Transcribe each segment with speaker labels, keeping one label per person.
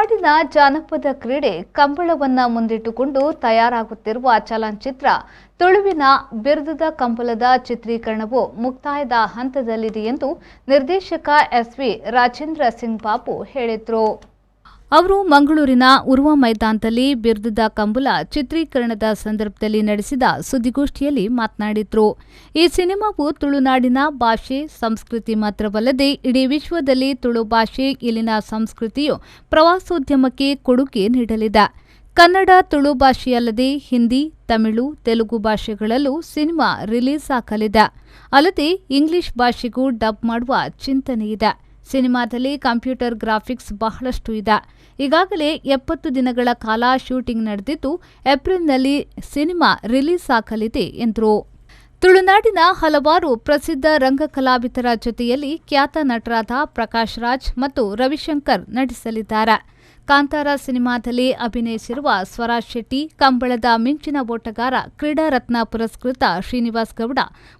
Speaker 1: ತುಳುನಾಡಿನ ಜಾನಪದ ಕ್ರೀಡೆ ಕಂಬಳವನ್ನ ಮುಂದಿಟ್ಟುಕೊಂಡು ತಯಾರಾಗುತ್ತಿರುವ ಚಲನಚಿತ್ರ ತುಳುವಿನ ಬಿರುದುದ ಕಂಬಳದ ಚಿತ್ರೀಕರಣವು ಮುಕ್ತಾಯದ ಹಂತದಲ್ಲಿದೆ ಎಂದು ನಿರ್ದೇಶಕ ಎಸ್ವಿ ರಾಜೇಂದ್ರ ಸಿಂಗ್ ಬಾಬು ಹೇಳಿದರು. ಅವರು ಮಂಗಳೂರಿನ ಉರುವ ಮೈದಾನದಲ್ಲಿ ಬಿರುದುದ ಕಂಬಳ ಚಿತ್ರೀಕರಣದ ಸಂದರ್ಭದಲ್ಲಿ ನಡೆಸಿದ ಸುದ್ದಿಗೋಷ್ಠಿಯಲ್ಲಿ ಮಾತನಾಡಿದರು. ಈ ಸಿನಿಮಾವು ತುಳುನಾಡಿನ ಭಾಷೆ, ಸಂಸ್ಕೃತಿ ಮಾತ್ರವಲ್ಲದೆ ಇಡೀ ವಿಶ್ವದಲ್ಲಿ ತುಳು ಭಾಷೆ, ಇಲ್ಲಿನ ಸಂಸ್ಕೃತಿಯು ಪ್ರವಾಸೋದ್ಯಮಕ್ಕೆ ಕೊಡುಗೆ ನೀಡಲಿದೆ. ಕನ್ನಡ, ತುಳು ಭಾಷೆಯಲ್ಲದೆ ಹಿಂದಿ, ತಮಿಳು, ತೆಲುಗು ಭಾಷೆಗಳಲ್ಲೂ ಸಿನಿಮಾ ರಿಲೀಸ್ ಆಗಲಿದೆ. ಅಲ್ಲದೆ ಇಂಗ್ಲಿಷ್ ಭಾಷೆಗೂ ಡಬ್ ಮಾಡುವ ಚಿಂತನೆಯಿದೆ. ಸಿನಿಮಾದಲ್ಲಿ ಕಂಪ್ಯೂಟರ್ ಗ್ರಾಫಿಕ್ಸ್ ಬಹಳಷ್ಟು ಇದೆ. ಈಗಾಗಲೇ 70 ದಿನಗಳ ಕಾಲ ಶೂಟಿಂಗ್ ನಡೆದಿದ್ದು, ಏಪ್ರಿಲ್ನಲ್ಲಿ ಸಿನಿಮಾ ರಿಲೀಸ್ ಆಗಲಿದೆ ಎಂದರು. ತುಳುನಾಡಿನ ಹಲವಾರು ಪ್ರಸಿದ್ಧ ರಂಗ ಕಲಾವಿದರ ಜೊತೆಯಲ್ಲಿ ಖ್ಯಾತ ನಟರಾದ ಪ್ರಕಾಶ್ ರಾಜ್ ಮತ್ತು ರವಿಶಂಕರ್ ನಟಿಸಲಿದ್ದಾರೆ. ಕಾಂತಾರ ಸಿನಿಮಾದಲ್ಲಿ ಅಭಿನಯಿಸಿರುವ ಸ್ವರಾಜ್ ಶೆಟ್ಟಿ, ಕಂಬಳದ ಮಿಂಚಿನ ಓಟಗಾರ, ಕ್ರೀಡಾ ರತ್ನ ಪುರಸ್ಕೃತ ಶ್ರೀನಿವಾಸ್ ಗೌಡ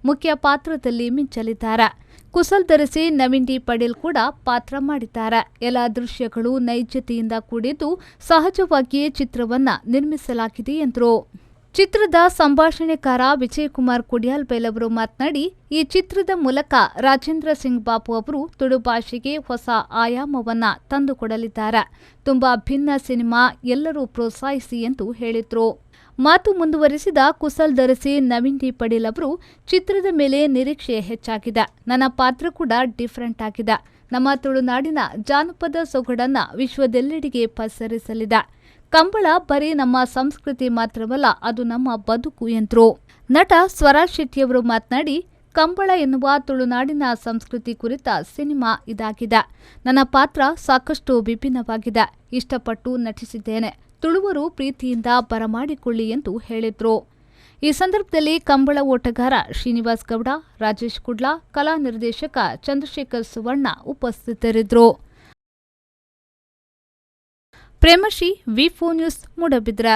Speaker 1: ಮುಖ್ಯ ಪಾತ್ರದಲ್ಲಿ ಮಿಂಚಲಿದ್ದಾರೆ. ಕುಸಲ್ ಧರಿಸಿ ನವೀನ್ ಡಿ ಪಡೇಲ್ ಕೂಡ ಪಾತ್ರ ಮಾಡಿದ್ದಾರೆ. ಎಲ್ಲ ದೃಶ್ಯಗಳು ನೈಜತೆಯಿಂದ ಕೂಡಿದ್ದು ಸಹಜವಾಗಿಯೇ ಚಿತ್ರವನ್ನ ನಿರ್ಮಿಸಲಾಗಿದೆ ಎಂದರು. ಚಿತ್ರದ ಸಂಭಾಷಣೆಕಾರ ವಿಜಯಕುಮಾರ್ ಕುಡಿಯಾಲ್ಬೈಲ್ ಅವರು ಮಾತನಾಡಿ, ಈ ಚಿತ್ರದ ಮೂಲಕ ರಾಜೇಂದ್ರ ಸಿಂಗ್ ಬಾಬು ಅವರು ತುಳು ಭಾಷೆಗೆ ಹೊಸ ಆಯಾಮವನ್ನ ತಂದುಕೊಡಲಿದ್ದಾರೆ. ತುಂಬಾ ಭಿನ್ನ ಸಿನಿಮಾ, ಎಲ್ಲರೂ ಪ್ರೋತ್ಸಾಹಿಸಿ ಎಂದು ಹೇಳಿದ್ರು. ಮಾತು ಮುಂದುವರಿಸಿದ ಕುಸಲ್ ಧರಿಸಿ ನವೀನ್ ಡಿ ಪಡೇಲ್ ಅವರು, ಚಿತ್ರದ ಮೇಲೆ ನಿರೀಕ್ಷೆ ಹೆಚ್ಚಾಗಿದೆ. ನನ್ನ ಪಾತ್ರ ಕೂಡ ಡಿಫರೆಂಟ್ ಆಗಿದೆ. ನಮ್ಮ ತುಳುನಾಡಿನ ಜಾನಪದ ಸೊಗಡನ್ನ ವಿಶ್ವದೆಲ್ಲೆಡೆಗೆ ಪಸರಿಸಲಿದೆ. ಕಂಬಳ ಬರೀ ನಮ್ಮ ಸಂಸ್ಕೃತಿ ಮಾತ್ರವಲ್ಲ, ಅದು ನಮ್ಮ ಬದುಕು ಎಂದರು. ನಟ ಸ್ವರಾಜ್ ಶೆಟ್ಟಿಯವರು ಮಾತನಾಡಿ, ಕಂಬಳ ಎನ್ನುವ ತುಳುನಾಡಿನ ಸಂಸ್ಕೃತಿ ಕುರಿತ ಸಿನಿಮಾ ಇದಾಗಿದೆ. ನನ್ನ ಪಾತ್ರ ಸಾಕಷ್ಟು ವಿಭಿನ್ನವಾಗಿದೆ. ಇಷ್ಟಪಟ್ಟು ನಟಿಸಿದ್ದೇನೆ. ತುಳುವರು ಪ್ರೀತಿಯಿಂದ ಬರಮಾಡಿಕೊಳ್ಳಿ ಎಂದು ಹೇಳಿದ್ರು. ಈ ಸಂದರ್ಭದಲ್ಲಿ ಕಂಬಳ ಓಟಗಾರ ಶ್ರೀನಿವಾಸ್ ಗೌಡ, ರಾಜೇಶ್ ಕುಡ್ಲಾ, ಕಲಾ ನಿರ್ದೇಶಕ ಚಂದ್ರಶೇಖರ್ ಸುವರ್ಣ ಉಪಸ್ಥಿತರಿದ್ದರು. ಪ್ರೇಮಶ್ರೀ, ವಿ4 ನ್ಯೂಸ್, ಮೂಡಬಿದ್ರೆ.